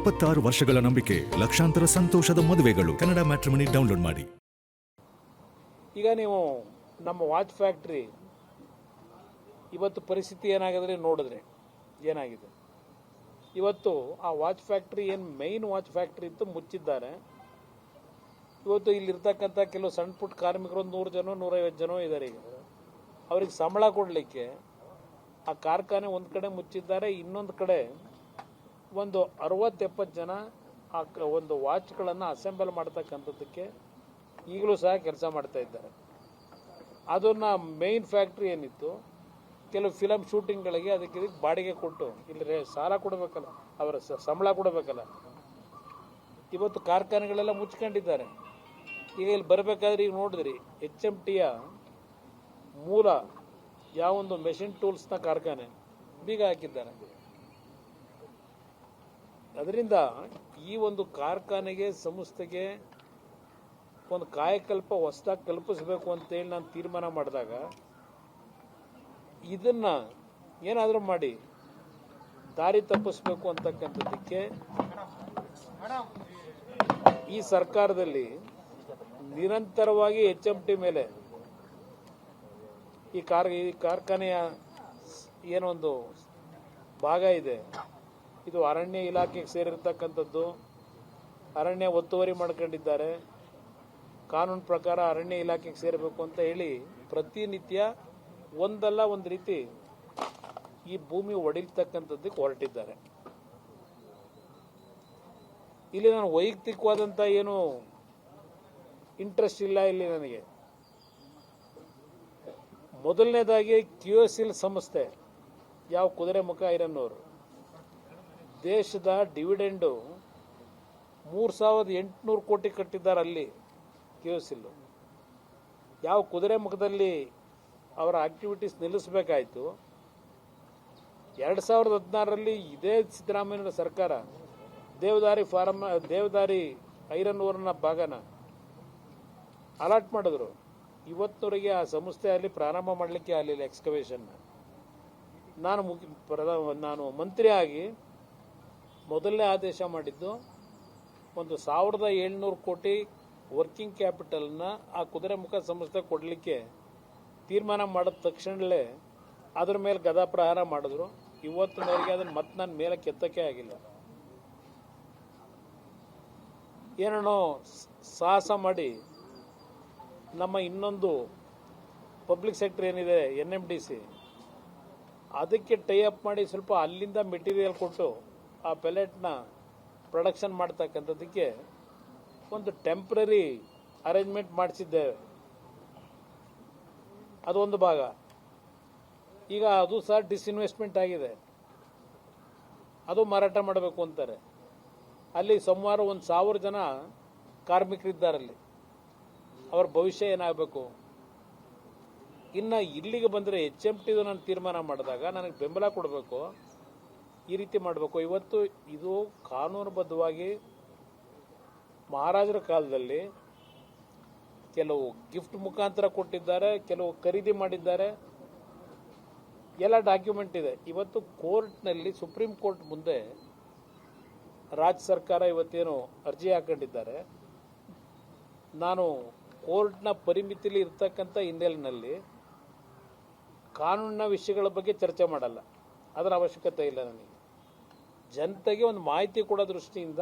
26 ವರ್ಷಗಳ ನಂಬಿಕೆ, ಲಕ್ಷಾಂತರ ಸಂತೋಷದ ಮದುವೆಗಳು. ಕನ್ನಡ ಮ್ಯಾಟ್ರಿಮನಿ ಡೌನ್ಲೋಡ್ ಮಾಡಿ. ಈಗ ನೀವು ನಮ್ಮ ವಾಚ್ ಫ್ಯಾಕ್ಟ್ರಿ ಇವತ್ತು ಪರಿಸ್ಥಿತಿ ಏನಾಗಿದ್ರೆ ನೋಡಿದ್ರೆ ಏನಾಗಿದೆ. ಇವತ್ತು ಆ ವಾಚ್ ಫ್ಯಾಕ್ಟ್ರಿ ಏನು ಮೈನ್ ವಾಚ್ ಫ್ಯಾಕ್ಟ್ರಿ ಇತ್ತು, ಮುಚ್ಚಿದ್ದಾರೆ. ಇವತ್ತು ಇಲ್ಲಿರ್ತಕ್ಕಂಥ ಕೆಲವು ಸಣ್ಣ ಪುಟ್ಟ ಕಾರ್ಮಿಕರು 100 ಜನ 150 ಜನ ಇದ್ದಾರೆ. ಈಗ ಅವ್ರಿಗೆ ಸಂಬಳ ಕೊಡಲಿಕ್ಕೆ ಆ ಕಾರ್ಖಾನೆ ಒಂದು ಕಡೆ ಮುಚ್ಚಿದ್ದಾರೆ, ಇನ್ನೊಂದು ಕಡೆ ಒಂದು 60-70 ಜನ ಆ ಒಂದು ವಾಚ್ಗಳನ್ನು ಅಸೆಂಬಲ್ ಮಾಡ್ತಕ್ಕಂಥದ್ದಕ್ಕೆ ಈಗಲೂ ಸಹ ಕೆಲಸ ಮಾಡ್ತಾ ಇದ್ದಾರೆ. ಅದನ್ನು ಮೇನ್ ಫ್ಯಾಕ್ಟ್ರಿ ಏನಿತ್ತು, ಕೆಲವು ಫಿಲಮ್ ಶೂಟಿಂಗ್ಗಳಿಗೆ ಅದಕ್ಕೆ ಬಾಡಿಗೆ ಕೊಟ್ಟು ಇಲ್ಲಿ ಸಾಲ ಕೊಡಬೇಕಲ್ಲ, ಅವರ ಸಂಬಳ ಕೊಡಬೇಕಲ್ಲ. ಇವತ್ತು ಕಾರ್ಖಾನೆಗಳೆಲ್ಲ ಮುಚ್ಕೊಂಡಿದ್ದಾರೆ. ಈಗ ಇಲ್ಲಿ ಬರಬೇಕಾದ್ರೆ ಈಗ ನೋಡಿದ್ರಿ HMTಯ ಮೂಲ ಯಾವೊಂದು ಮೆಷಿನ್ ಟೂಲ್ಸ್ನ ಕಾರ್ಖಾನೆ ಬೀಗ ಹಾಕಿದ್ದಾರೆ. ಅದರಿಂದ ಈ ಒಂದು ಕಾರ್ಖಾನೆಗೆ ಸಂಸ್ಥೆಗೆ ಒಂದು ಕಾಯಕಲ್ಪ ಹೊಸದಾಗಿ ಕಲ್ಪಿಸಬೇಕು ಅಂತೇಳಿ ನಾನು ತೀರ್ಮಾನ ಮಾಡಿದಾಗ ಇದನ್ನ ಏನಾದರೂ ಮಾಡಿ ದಾರಿ ತಪ್ಪಿಸ್ಬೇಕು ಅಂತಕ್ಕಂಥದ್ದಕ್ಕೆ ಈ ಸರ್ಕಾರದಲ್ಲಿ ನಿರಂತರವಾಗಿ HMT ಮೇಲೆ ಈ ಕಾರ್ಖಾನೆಯ ಏನೊಂದು ಭಾಗ ಇದೆ, ಇದು ಅರಣ್ಯ ಇಲಾಖೆಗೆ ಸೇರಿರ್ತಕ್ಕಂಥದ್ದು. ಅರಣ್ಯ ಒತ್ತುವರಿ ಮಾಡ್ಕೊಂಡಿದ್ದಾರೆ. ಕಾನೂನು ಪ್ರಕಾರ ಅರಣ್ಯ ಇಲಾಖೆಗೆ ಸೇರಬೇಕು ಅಂತ ಹೇಳಿ ಪ್ರತಿನಿತ್ಯ ಒಂದಲ್ಲ ಒಂದು ರೀತಿ ಈ ಭೂಮಿ ಒಡಿಲ್ತಕ್ಕಂಥದ್ದಕ್ಕೆ ಹೊರಟಿದ್ದಾರೆ. ಇಲ್ಲಿ ನಾನು ವೈಯಕ್ತಿಕವಾದಂಥ ಏನು ಇಂಟ್ರೆಸ್ಟ್ ಇಲ್ಲ ಇಲ್ಲಿ ನನಗೆ. ಮೊದಲನೇದಾಗಿ QSL ಸಂಸ್ಥೆ ಯಾವ ಕುದುರೆಮುಖ ಐರನ್ ಓರ್ ದೇಶದ ಡಿವಿಡೆಂಡು 3800 ಕೋಟಿ ಕಟ್ಟಿದ್ದಾರೆ. ಅಲ್ಲಿ QSL ಯಾವ ಕುದುರೆಮುಖದಲ್ಲಿ ಅವರ ಆಕ್ಟಿವಿಟೀಸ್ ನಿಲ್ಲಿಸಬೇಕಾಯಿತು. 2016ರಲ್ಲಿ ಇದೇ ಸಿದ್ದರಾಮಯ್ಯ ಸರ್ಕಾರ ದೇವದಾರಿ ಐರನ್ ಓರ್ನ ಭಾಗನ ಅಲಾಟ್ ಮಾಡಿದ್ರು. ಇವತ್ತವರೆಗೆ ಆ ಸಂಸ್ಥೆ ಅಲ್ಲಿ ಪ್ರಾರಂಭ ಮಾಡಲಿಕ್ಕೆ ಆಗಲಿಲ್ಲ ಎಕ್ಸ್ಕವೇಷನ್. ನಾನು ಮಂತ್ರಿ ಆಗಿ ಮೊದಲನೇ ಆದೇಶ ಮಾಡಿದ್ದು ಒಂದು 1700 ಕೋಟಿ ವರ್ಕಿಂಗ್ ಕ್ಯಾಪಿಟಲ್ನ ಆ ಕುದುರೆಮುಖ ಸಂಸ್ಥೆ ಕೊಡಲಿಕ್ಕೆ ತೀರ್ಮಾನ ಮಾಡಿದ ತಕ್ಷಣಲೇ ಅದ್ರ ಮೇಲೆ ಗದಾ ಪ್ರಹಾರ ಮಾಡಿದ್ರು. ಇವತ್ತಿನವರೆಗೆ ಅದನ್ನು ಮತ್ತೆ ನಾನು ಮೇಲೆ ಕೆತ್ತಕ್ಕೆ ಆಗಿಲ್ಲ. ಏನೋ ಸಾಹಸ ಮಾಡಿ ನಮ್ಮ ಇನ್ನೊಂದು ಪಬ್ಲಿಕ್ ಸೆಕ್ಟರ್ ಏನಿದೆ NMDC ಅದಕ್ಕೆ ಟೈ ಅಪ್ ಮಾಡಿ ಸ್ವಲ್ಪ ಅಲ್ಲಿಂದ ಮೆಟೀರಿಯಲ್ ಕೊಟ್ಟು ಆ ಪೆಲೆಟ್ನ ಪ್ರೊಡಕ್ಷನ್ ಮಾಡ್ತಕ್ಕಂಥದ್ದಕ್ಕೆ ಒಂದು ಟೆಂಪ್ರರಿ ಅರೇಂಜ್ಮೆಂಟ್ ಮಾಡಿಸಿದ್ದೇವೆ. ಅದೊಂದು ಭಾಗ. ಈಗ ಅದು ಸಹ ಡಿಸ್ಇನ್ವೆಸ್ಟ್ಮೆಂಟ್ ಆಗಿದೆ. ಅದು ಮಾರಾಟ ಮಾಡಬೇಕು ಅಂತಾರೆ. ಅಲ್ಲಿ ಸುಮಾರು 1000 ಜನ ಕಾರ್ಮಿಕರಿದ್ದಾರಲ್ಲಿ. ಅವರ ಭವಿಷ್ಯ ಏನಾಗಬೇಕು? ಇನ್ನು ಇಲ್ಲಿಗೆ ಬಂದರೆ HMTದು ನಾನು ತೀರ್ಮಾನ ಮಾಡಿದಾಗ ನನಗೆ ಬೆಂಬಲ ಕೊಡಬೇಕು, ಈ ರೀತಿ ಮಾಡಬೇಕು. ಇವತ್ತು ಇದು ಕಾನೂನುಬದ್ಧವಾಗಿ ಮಹಾರಾಜರ ಕಾಲದಲ್ಲಿ ಕೆಲವು ಗಿಫ್ಟ್ ಮುಖಾಂತರ ಕೊಟ್ಟಿದ್ದಾರೆ, ಕೆಲವು ಖರೀದಿ ಮಾಡಿದ್ದಾರೆ, ಎಲ್ಲ ಡಾಕ್ಯುಮೆಂಟ್ ಇದೆ. ಇವತ್ತು ಕೋರ್ಟ್ನಲ್ಲಿ ಸುಪ್ರೀಂ ಕೋರ್ಟ್ ಮುಂದೆ ರಾಜ್ಯ ಸರ್ಕಾರ ಇವತ್ತೇನು ಅರ್ಜಿ ಹಾಕೊಂಡಿದ್ದಾರೆ. ನಾನು ಕೋರ್ಟ್ನ ಪರಿಮಿತಿಯಲ್ಲಿ ಇರ್ತಕ್ಕಂಥ ಹಿನ್ನೆಲೆಯಲ್ಲಿ ಕಾನೂನಿನ ವಿಷಯಗಳ ಬಗ್ಗೆ ಚರ್ಚೆ ಮಾಡಲ್ಲ. ಅದರ ಅವಶ್ಯಕತೆ ಇಲ್ಲ ನನಗೆ. ಜನತೆಗೆ ಒಂದು ಮಾಹಿತಿ ಕೊಡೋ ದೃಷ್ಟಿಯಿಂದ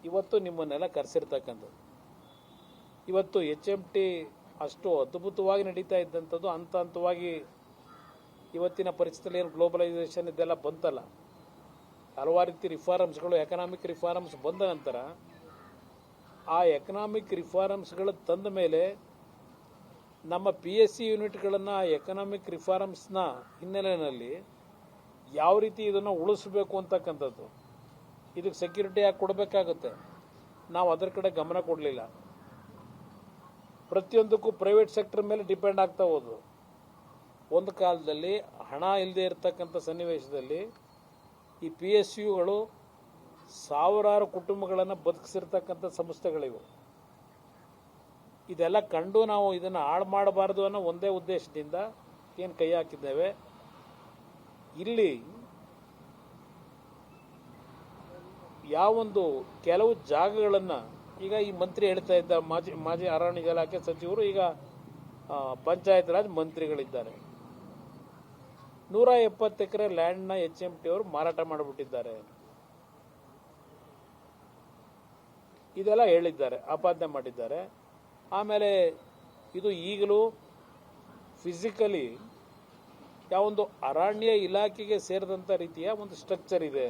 ಇವತ್ತು ನಿಮ್ಮನ್ನೆಲ್ಲ ಕರೆಸಿರ್ತಕ್ಕಂಥದ್ದು. ಇವತ್ತು HMT ಅಷ್ಟು ಅದ್ಭುತವಾಗಿ ನಡೀತಾ ಇದ್ದಂಥದ್ದು ಹಂತ ಹಂತವಾಗಿ ಇವತ್ತಿನ ಪರಿಸ್ಥಿತಿಯಲ್ಲಿ ಏನು ಗ್ಲೋಬಲೈಸೇಷನ್ ಇದೆಲ್ಲ ಬಂತಲ್ಲ, ಹಲವಾರು ರೀತಿ ರಿಫಾರ್ಮ್ಸ್ಗಳು, ಎಕನಾಮಿಕ್ ರಿಫಾರ್ಮ್ಸ್ ಬಂದ ನಂತರ ಆ ಎಕನಾಮಿಕ್ ರಿಫಾರ್ಮ್ಸ್ಗಳು ತಂದ ಮೇಲೆ ನಮ್ಮ PSC ಯೂನಿಟ್ಗಳನ್ನು ಆ ಎಕನಾಮಿಕ್ ರಿಫಾರ್ಮ್ಸ್ನ ಹಿನ್ನೆಲೆಯಲ್ಲಿ ಯಾವ ರೀತಿ ಇದನ್ನು ಉಳಿಸಬೇಕು ಅಂತಕ್ಕಂಥದ್ದು, ಇದಕ್ಕೆ ಸೆಕ್ಯೂರಿಟಿ ಯಾಕೆ ಕೊಡಬೇಕಾಗುತ್ತೆ, ನಾವು ಅದರ ಕಡೆ ಗಮನ ಕೊಡಲಿಲ್ಲ. ಪ್ರತಿಯೊಂದಕ್ಕೂ ಪ್ರೈವೇಟ್ ಸೆಕ್ಟರ್ ಮೇಲೆ ಡಿಪೆಂಡ್ ಆಗ್ತಾ ಹೋದ್ರು. ಒಂದು ಕಾಲದಲ್ಲಿ ಹಣ ಇಲ್ಲದೆ ಇರತಕ್ಕಂಥ ಸನ್ನಿವೇಶದಲ್ಲಿ ಈ PSUಗಳು ಸಾವಿರಾರು ಕುಟುಂಬಗಳನ್ನು ಬದುಕಿಸಿರ್ತಕ್ಕಂಥ ಸಂಸ್ಥೆಗಳಿವು. ಇದೆಲ್ಲ ಕಂಡು ನಾವು ಇದನ್ನು ಹಾಳು ಮಾಡಬಾರ್ದು ಅನ್ನೋ ಒಂದೇ ಉದ್ದೇಶದಿಂದ ಏನು ಕೈ ಹಾಕಿದ್ದೇವೆ. ಇಲ್ಲಿ ಯಾವೊಂದು ಕೆಲವು ಜಾಗಗಳನ್ನು ಈಗ ಈ ಮಂತ್ರಿ ಹೇಳ್ತಾ ಇದ್ದ ಮಾಜಿ ಅರಣ್ಯ ಇಲಾಖೆ ಸಚಿವರು ಈಗ ಪಂಚಾಯತ್ ರಾಜ್ ಮಂತ್ರಿಗಳಿದ್ದಾರೆ. 170 ಎಕರೆ ಲ್ಯಾಂಡ್ನ HMT ಅವರು ಮಾರಾಟ ಮಾಡಿಬಿಟ್ಟಿದ್ದಾರೆ. ಇದೆಲ್ಲ ಹೇಳಿದ್ದಾರೆ, ಆಪಾದನೆ ಮಾಡಿದ್ದಾರೆ. ಆಮೇಲೆ ಇದು ಈಗಲೂ ಫಿಸಿಕಲಿ ಯಾವೊಂದು ಅರಣ್ಯ ಇಲಾಖೆಗೆ ಸೇರಿದಂಥ ರೀತಿಯ ಒಂದು ಸ್ಟ್ರಕ್ಚರ್ ಇದೆ.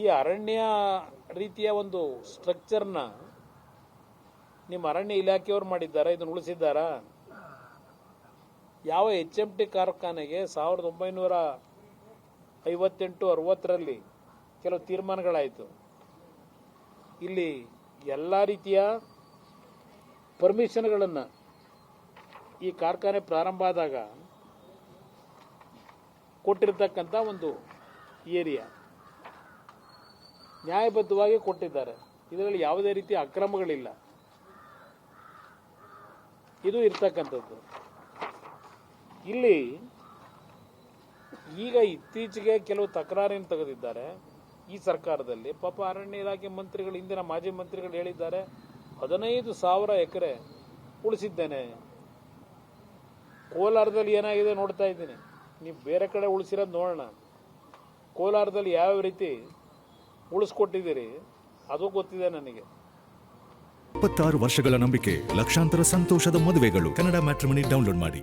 ಈ ಅರಣ್ಯ ರೀತಿಯ ಒಂದು ಸ್ಟ್ರಕ್ಚರ್ನ ನಿಮ್ಮ ಅರಣ್ಯ ಇಲಾಖೆಯವರು ಮಾಡಿದ್ದಾರೆ, ಇದನ್ನು ಉಳಿಸಿದ್ದಾರಾ? ಯಾವ HMT ಕಾರ್ಖಾನೆಗೆ 1958-60ರಲ್ಲಿ ಕೆಲವು ತೀರ್ಮಾನಗಳಾಯಿತು. ಇಲ್ಲಿ ಎಲ್ಲ ರೀತಿಯ ಪರ್ಮಿಷನ್ಗಳನ್ನು ಈ ಕಾರ್ಖಾನೆ ಪ್ರಾರಂಭ ಆದಾಗ ಕೊಟ್ಟಿರ್ತಕ್ಕಂಥ ಒಂದು ಏರಿಯಾ ನ್ಯಾಯಬದ್ಧವಾಗಿ ಕೊಟ್ಟಿದ್ದಾರೆ. ಇದರಲ್ಲಿ ಯಾವುದೇ ರೀತಿಯ ಅಕ್ರಮಗಳಿಲ್ಲ. ಇದು ಇರ್ತಕ್ಕಂಥದ್ದು. ಇಲ್ಲಿ ಈಗ ಇತ್ತೀಚೆಗೆ ಕೆಲವು ತಕರಾರಿನ ತೆಗೆದಿದ್ದಾರೆ ಈ ಸರ್ಕಾರದಲ್ಲಿ. ಪಾಪ ಅರಣ್ಯ ಇಲಾಖೆ ಮಂತ್ರಿಗಳು, ಹಿಂದಿನ ಮಾಜಿ ಮಂತ್ರಿಗಳು ಹೇಳಿದ್ದಾರೆ 15,000 ಎಕರೆ ಉಳಿಸಿದ್ದೇನೆ. ಕೋಲಾರದಲ್ಲಿ ಏನಾಗಿದೆ ನೋಡ್ತಾ ಇದ್ದೀನಿ, ನೀವು ಬೇರೆ ಕಡೆ ಉಳಿಸಿರೋದು ನೋಡೋಣ. ಕೋಲಾರದಲ್ಲಿ ಯಾವ ರೀತಿ ಉಳಿಸ್ಕೊಟ್ಟಿದ್ದೀರಿ ಅದು ಗೊತ್ತಿದೆ ನನಗೆ. 26 ವರ್ಷಗಳ ನಂಬಿಕೆ, ಲಕ್ಷಾಂತರ ಸಂತೋಷದ ಮದುವೆಗಳು. ಕನ್ನಡ ಮ್ಯಾಟ್ರಿಮನಿ ಡೌನ್ಲೋಡ್ ಮಾಡಿ.